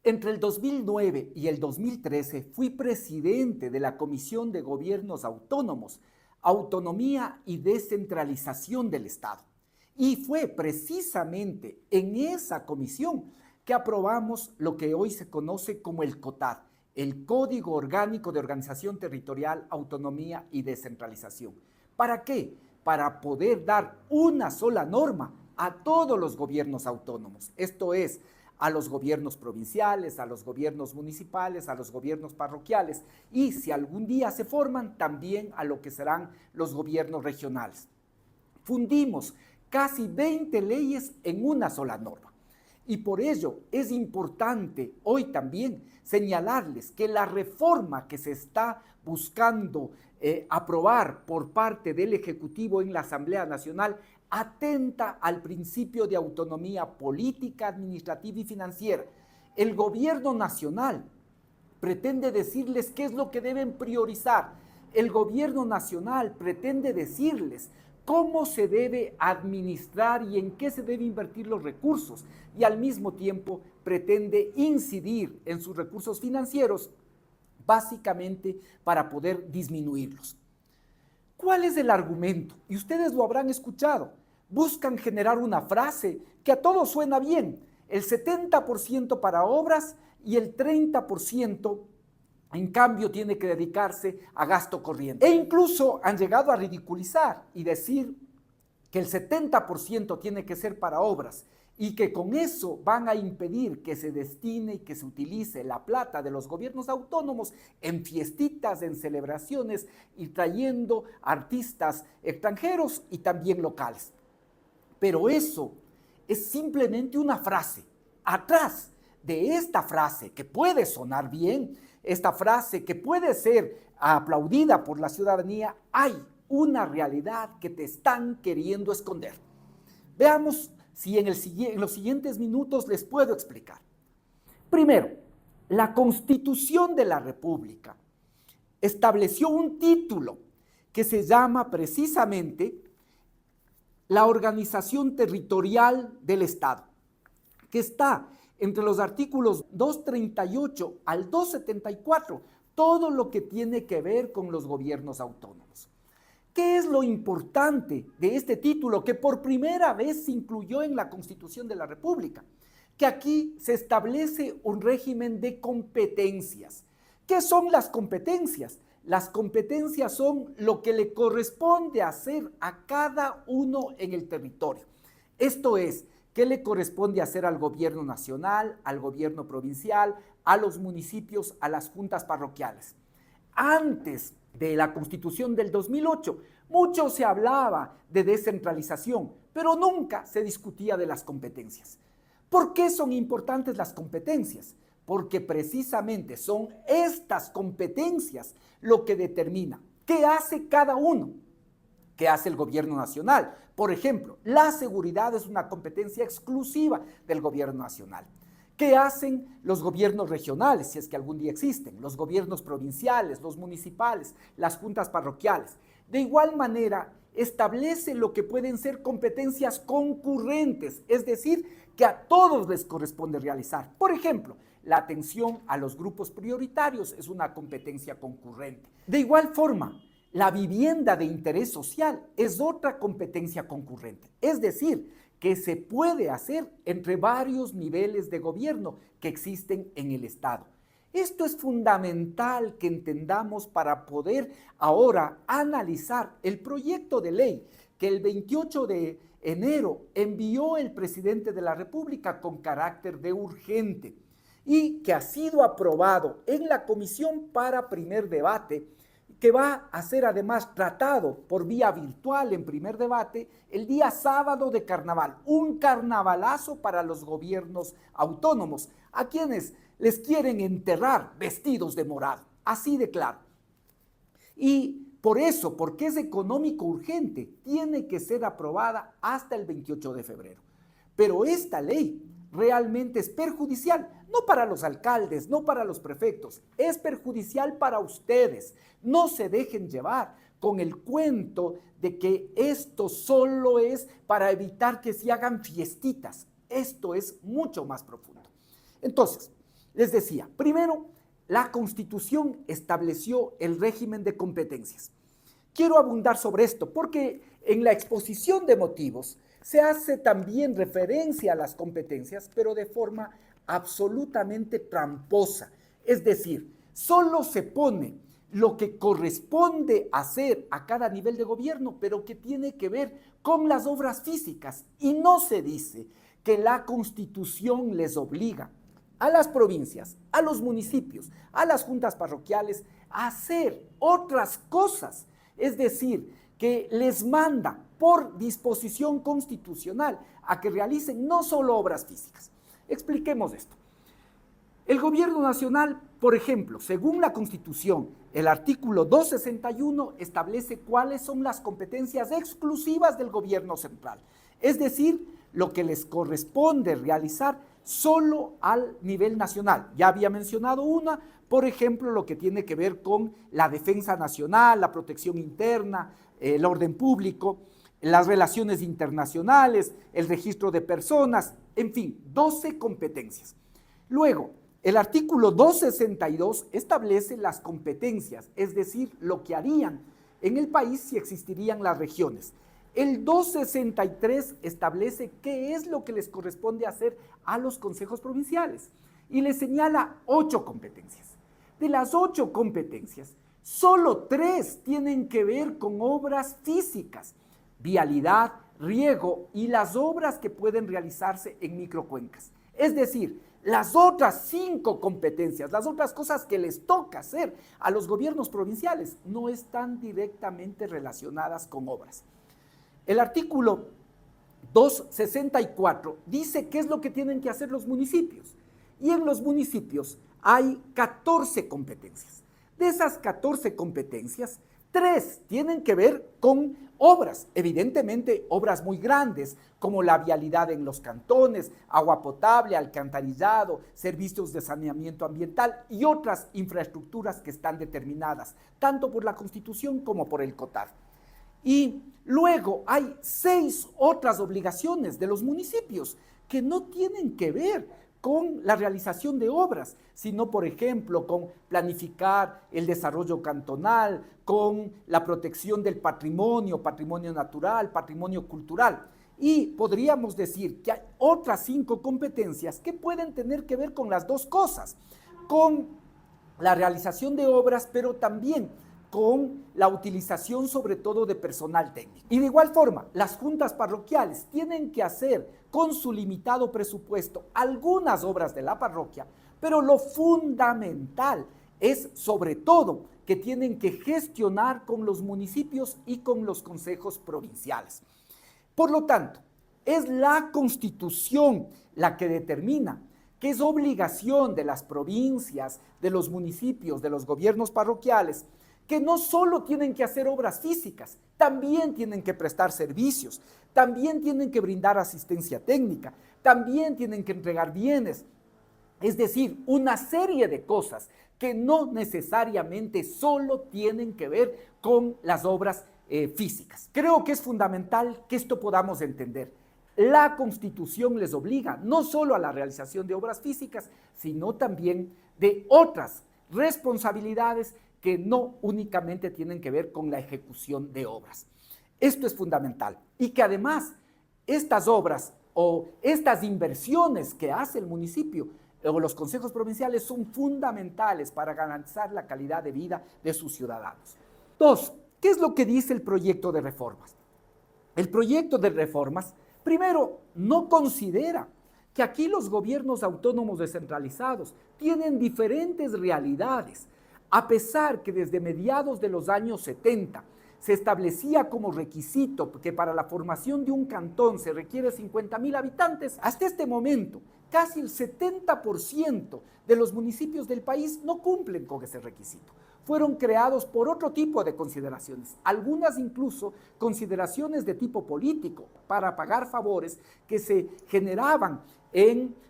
Entre el 2009 y el 2013 fui presidente de la Comisión de Gobiernos Autónomos, Autonomía y Descentralización del Estado. Y fue precisamente en esa comisión que aprobamos lo que hoy se conoce como el COTAD, el Código Orgánico de Organización Territorial, Autonomía y Descentralización. ¿Para qué? Para poder dar una sola norma a todos los gobiernos autónomos. Esto es, a los gobiernos provinciales, a los gobiernos municipales, a los gobiernos parroquiales y, si algún día se forman, también a lo que serán los gobiernos regionales. Fundimos casi 20 leyes en una sola norma. Y por ello es importante hoy también señalarles que la reforma que se está buscando aprobar por parte del Ejecutivo en la Asamblea Nacional atenta al principio de autonomía política, administrativa y financiera. El gobierno nacional pretende decirles qué es lo que deben priorizar. El gobierno nacional pretende decirles cómo se debe administrar y en qué se deben invertir los recursos, y al mismo tiempo pretende incidir en sus recursos financieros, básicamente para poder disminuirlos. ¿Cuál es el argumento? Y ustedes lo habrán escuchado. Buscan generar una frase que a todos suena bien, el 70% para obras y el 30% en cambio tiene que dedicarse a gasto corriente. E incluso han llegado a ridiculizar y decir que el 70% tiene que ser para obras y que con eso van a impedir que se destine y que se utilice la plata de los gobiernos autónomos en fiestitas, en celebraciones y trayendo artistas extranjeros y también locales. Pero eso es simplemente una frase. Atrás de esta frase, que puede sonar bien, esta frase que puede ser aplaudida por la ciudadanía, hay una realidad que te están queriendo esconder. Veamos si en los siguientes minutos les puedo explicar. Primero, la Constitución de la República estableció un título que se llama precisamente la organización territorial del Estado, que está entre los artículos 238 al 274, todo lo que tiene que ver con los gobiernos autónomos. ¿Qué es lo importante de este título que por primera vez se incluyó en la Constitución de la República? Que aquí se establece un régimen de competencias. ¿Qué son las competencias? Las competencias son lo que le corresponde hacer a cada uno en el territorio. Esto es, ¿qué le corresponde hacer al gobierno nacional, al gobierno provincial, a los municipios, a las juntas parroquiales? Antes de la Constitución del 2008, mucho se hablaba de descentralización, pero nunca se discutía de las competencias. ¿Por qué son importantes las competencias? Porque precisamente son estas competencias lo que determina qué hace cada uno, qué hace el gobierno nacional. Por ejemplo, la seguridad es una competencia exclusiva del gobierno nacional. ¿Qué hacen los gobiernos regionales, si es que algún día existen? Los gobiernos provinciales, los municipales, las juntas parroquiales. De igual manera, establece lo que pueden ser competencias concurrentes, es decir, que a todos les corresponde realizar. Por ejemplo, la atención a los grupos prioritarios es una competencia concurrente. De igual forma, la vivienda de interés social es otra competencia concurrente, es decir, que se puede hacer entre varios niveles de gobierno que existen en el Estado. Esto es fundamental que entendamos para poder ahora analizar el proyecto de ley que el 28 de enero envió el presidente de la República con carácter de urgente y que ha sido aprobado en la comisión para primer debate, que va a ser además tratado por vía virtual en primer debate el día sábado de carnaval, un carnavalazo para los gobiernos autónomos, a quienes les quieren enterrar vestidos de morado, así de claro. Y por eso, porque es económico urgente, tiene que ser aprobada hasta el 28 de febrero. Pero esta ley realmente es perjudicial, no para los alcaldes, no para los prefectos, es perjudicial para ustedes. No se dejen llevar con el cuento de que esto solo es para evitar que se hagan fiestitas. Esto es mucho más profundo. Entonces, Les decía, primero, la Constitución estableció el régimen de competencias. Quiero abundar sobre esto porque en la exposición de motivos se hace también referencia a las competencias, pero de forma absolutamente tramposa. Es decir, solo se pone lo que corresponde hacer a cada nivel de gobierno, pero que tiene que ver con las obras físicas. Y no se dice que la Constitución les obliga a las provincias, a los municipios, a las juntas parroquiales a hacer otras cosas. Es decir, que les manda por disposición constitucional a que realicen no solo obras físicas. Expliquemos esto. El gobierno nacional, por ejemplo, según la Constitución, el artículo 261 establece cuáles son las competencias exclusivas del gobierno central, es decir, lo que les corresponde realizar solo al nivel nacional. Ya había mencionado una, por ejemplo, lo que tiene que ver con la defensa nacional, la protección interna, el orden público, las relaciones internacionales, el registro de personas, en fin, 12 competencias. Luego, el artículo 262 establece las competencias, es decir, lo que harían en el país si existirían las regiones. El 263 establece qué es lo que les corresponde hacer a los consejos provinciales y les señala 8 competencias. De las 8 competencias, solo 3 tienen que ver con obras físicas, vialidad, riego y las obras que pueden realizarse en microcuencas. Es decir, las otras 5 competencias, las otras cosas que les toca hacer a los gobiernos provinciales, no están directamente relacionadas con obras. El artículo 264 dice qué es lo que tienen que hacer los municipios. Y en los municipios hay 14 competencias. De esas 14 competencias, 3 tienen que ver con obras, evidentemente obras muy grandes, como la vialidad en los cantones, agua potable, alcantarillado, servicios de saneamiento ambiental y otras infraestructuras que están determinadas, tanto por la Constitución como por el COTAD. Y luego hay 6 otras obligaciones de los municipios que no tienen que ver con la realización de obras, sino, por ejemplo, con planificar el desarrollo cantonal, con la protección del patrimonio, patrimonio natural, patrimonio cultural. Y podríamos decir que hay otras 5 competencias que pueden tener que ver con las dos cosas, con la realización de obras, pero también con la utilización sobre todo de personal técnico. Y de igual forma, las juntas parroquiales tienen que hacer con su limitado presupuesto algunas obras de la parroquia, pero lo fundamental es sobre todo que tienen que gestionar con los municipios y con los consejos provinciales. Por lo tanto, es la Constitución la que determina que es obligación de las provincias, de los municipios, de los gobiernos parroquiales, que no solo tienen que hacer obras físicas, también tienen que prestar servicios, también tienen que brindar asistencia técnica, también tienen que entregar bienes. Es decir, una serie de cosas que no necesariamente solo tienen que ver con las obras físicas. Creo que es fundamental que esto podamos entender. La Constitución les obliga no solo a la realización de obras físicas, sino también de otras responsabilidades que no únicamente tienen que ver con la ejecución de obras. Esto es fundamental y que además estas obras o estas inversiones que hace el municipio o los consejos provinciales son fundamentales para garantizar la calidad de vida de sus ciudadanos. 2. ¿Qué es lo que dice el proyecto de reformas? El proyecto de reformas, primero, no considera que aquí los gobiernos autónomos descentralizados tienen diferentes realidades. A pesar que desde mediados de los años 70 se establecía como requisito que para la formación de un cantón se requiere 50,000 habitantes, hasta este momento casi el 70% de los municipios del país no cumplen con ese requisito. Fueron creados por otro tipo de consideraciones, algunas incluso consideraciones de tipo político, para pagar favores que se generaban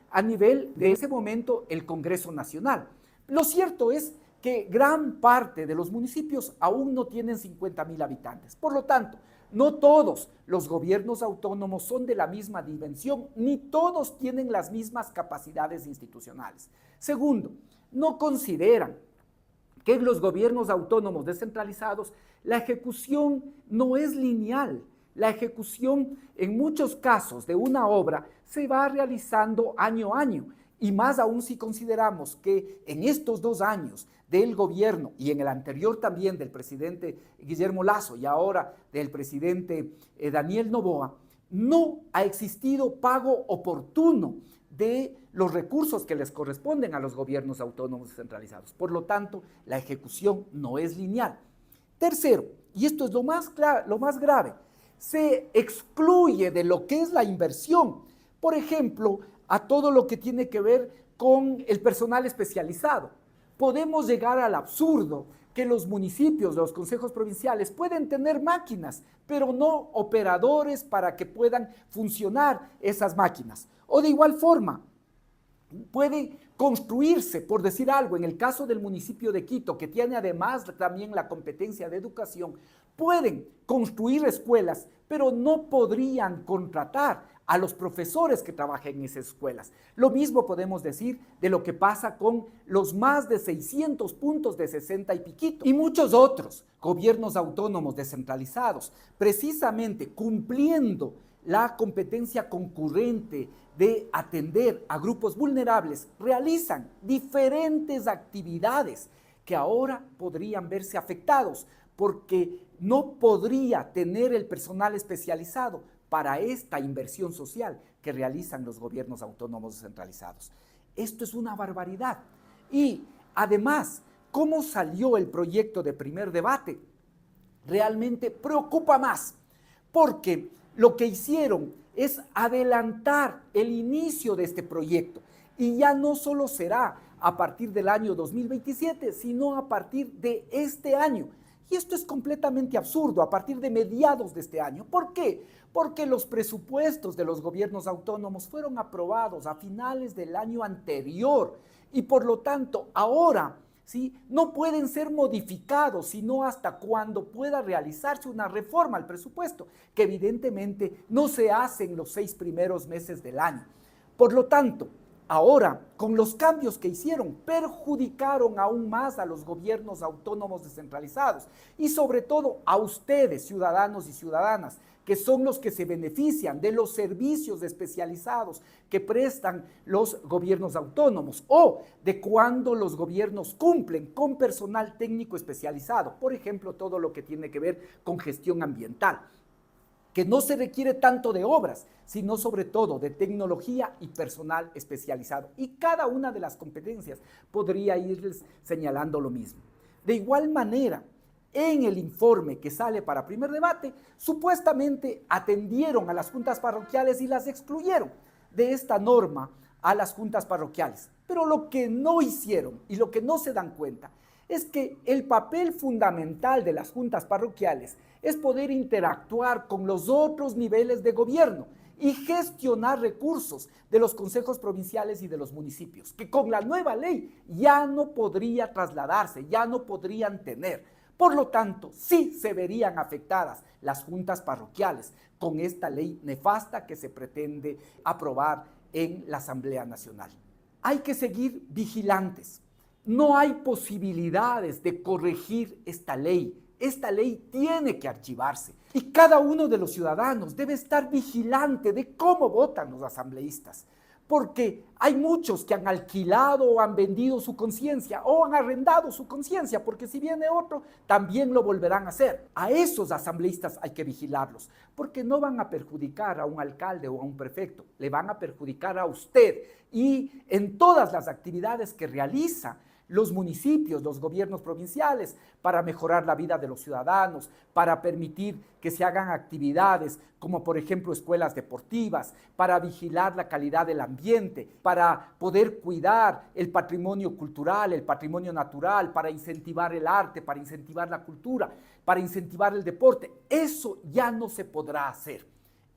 a nivel de ese momento el Congreso Nacional. Lo cierto es que gran parte de los municipios aún no tienen 50,000 habitantes. Por lo tanto, No todos los gobiernos autónomos son de la misma dimensión, ni todos tienen las mismas capacidades institucionales. Segundo, no consideran que en los gobiernos autónomos descentralizados la ejecución no es lineal. La ejecución en muchos casos de una obra se va realizando año a año, y más aún si consideramos que en estos 2 años del gobierno y en el anterior también del presidente Guillermo Lasso y ahora del presidente Daniel Noboa, no ha existido pago oportuno de los recursos que les corresponden a los gobiernos autónomos descentralizados. Por lo tanto, la ejecución no es lineal. Tercero, y esto es lo más grave, se excluye de lo que es la inversión, por ejemplo, a todo lo que tiene que ver con el personal especializado. Podemos llegar al absurdo que los municipios, los consejos provinciales pueden tener máquinas, pero no operadores para que puedan funcionar esas máquinas. O de igual forma, puede construirse, por decir algo, en el caso del municipio de Quito, que tiene además también la competencia de educación, pueden construir escuelas, pero no podrían contratar a los profesores que trabajen en esas escuelas. Lo mismo podemos decir de lo que pasa con los más de 600 puntos de 60 y piquito y muchos otros gobiernos autónomos descentralizados, precisamente cumpliendo la competencia concurrente de atender a grupos vulnerables, realizan diferentes actividades que ahora podrían verse afectados porque no podría tener el personal especializado para esta inversión social que realizan los gobiernos autónomos descentralizados. Esto es una barbaridad. Y además, ¿cómo salió el proyecto de primer debate? Realmente preocupa más, porque lo que hicieron es adelantar el inicio de este proyecto y ya no solo será a partir del año 2027, sino a partir de este año. Y esto es completamente absurdo, a partir de mediados de este año. ¿Por qué? Porque los presupuestos de los gobiernos autónomos fueron aprobados a finales del año anterior y por lo tanto ahora, ¿sí?, no pueden ser modificados sino hasta cuando pueda realizarse una reforma al presupuesto, que evidentemente no se hace en los 6 primeros meses del año. Por lo tanto, ahora, con los cambios que hicieron, perjudicaron aún más a los gobiernos autónomos descentralizados y sobre todo a ustedes, ciudadanos y ciudadanas, que son los que se benefician de los servicios especializados que prestan los gobiernos autónomos o de cuando los gobiernos cumplen con personal técnico especializado, por ejemplo, todo lo que tiene que ver con gestión ambiental, que no se requiere tanto de obras, sino sobre todo de tecnología y personal especializado. Y cada una de las competencias podría irles señalando lo mismo. De igual manera, en el informe que sale para primer debate, supuestamente atendieron a las juntas parroquiales y las excluyeron de esta norma a las juntas parroquiales. Pero lo que no hicieron y lo que no se dan cuenta es que el papel fundamental de las juntas parroquiales es poder interactuar con los otros niveles de gobierno y gestionar recursos de los consejos provinciales y de los municipios, que con la nueva ley ya no podría trasladarse, ya no podrían tener. Por lo tanto, sí se verían afectadas las juntas parroquiales con esta ley nefasta que se pretende aprobar en la Asamblea Nacional. Hay que seguir vigilantes. No hay posibilidades de corregir esta ley. Esta ley tiene que archivarse y cada uno de los ciudadanos debe estar vigilante de cómo votan los asambleístas, porque hay muchos que han alquilado o han vendido su conciencia o han arrendado su conciencia, porque si viene otro, también lo volverán a hacer. A esos asambleístas hay que vigilarlos, porque no van a perjudicar a un alcalde o a un prefecto, le van a perjudicar a usted y en todas las actividades que realiza los municipios, los gobiernos provinciales, para mejorar la vida de los ciudadanos, para permitir que se hagan actividades como por ejemplo escuelas deportivas, para vigilar la calidad del ambiente, para poder cuidar el patrimonio cultural, el patrimonio natural, para incentivar el arte, para incentivar la cultura, para incentivar el deporte. Eso ya no se podrá hacer.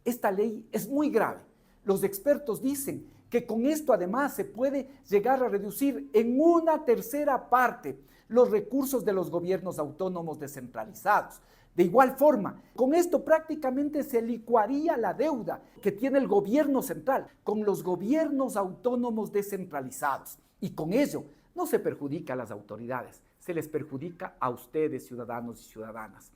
Esta ley es muy grave. Los expertos dicen que con esto además se puede llegar a reducir en 1/3 parte los recursos de los gobiernos autónomos descentralizados. De igual forma, con esto prácticamente se licuaría la deuda que tiene el gobierno central con los gobiernos autónomos descentralizados. Y con ello no se perjudica a las autoridades, se les perjudica a ustedes, ciudadanos y ciudadanas.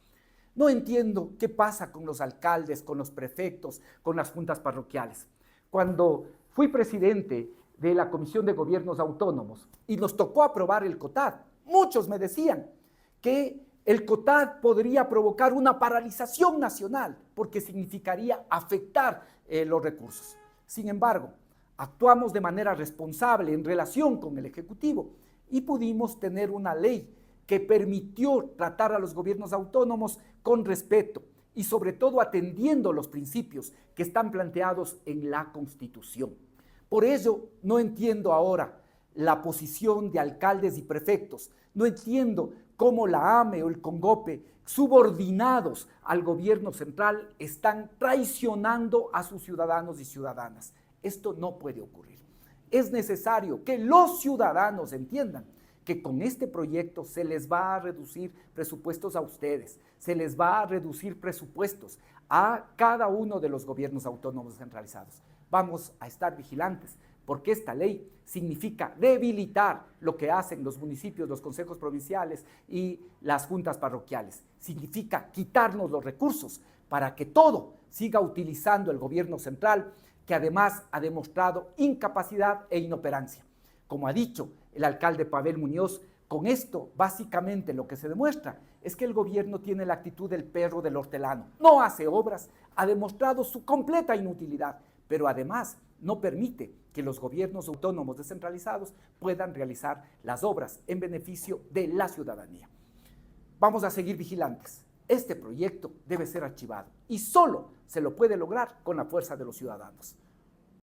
No entiendo qué pasa con los alcaldes, con los prefectos, con las juntas parroquiales. Cuando fui presidente de la Comisión de Gobiernos Autónomos y nos tocó aprobar el COTAD, muchos me decían que el COTAD podría provocar una paralización nacional porque significaría afectar los recursos. Sin embargo, actuamos de manera responsable en relación con el Ejecutivo y pudimos tener una ley que permitió tratar a los gobiernos autónomos con respeto y sobre todo atendiendo los principios que están planteados en la Constitución. Por ello, no entiendo ahora la posición de alcaldes y prefectos, no entiendo cómo la AME o el CONGOPE, subordinados al gobierno central, están traicionando a sus ciudadanos y ciudadanas. Esto no puede ocurrir. Es necesario que los ciudadanos entiendan que con este proyecto se les va a reducir presupuestos a ustedes, se les va a reducir presupuestos a cada uno de los gobiernos autónomos centralizados. Vamos a estar vigilantes porque esta ley significa debilitar lo que hacen los municipios, los consejos provinciales y las juntas parroquiales. Significa quitarnos los recursos para que todo siga utilizando el gobierno central, que además ha demostrado incapacidad e inoperancia. Como ha dicho el alcalde Pavel Muñoz, con esto básicamente lo que se demuestra es que el gobierno tiene la actitud del perro del hortelano. No hace obras, ha demostrado su completa inutilidad, pero además no permite que los gobiernos autónomos descentralizados puedan realizar las obras en beneficio de la ciudadanía. Vamos a seguir vigilantes. Este proyecto debe ser archivado y solo se lo puede lograr con la fuerza de los ciudadanos.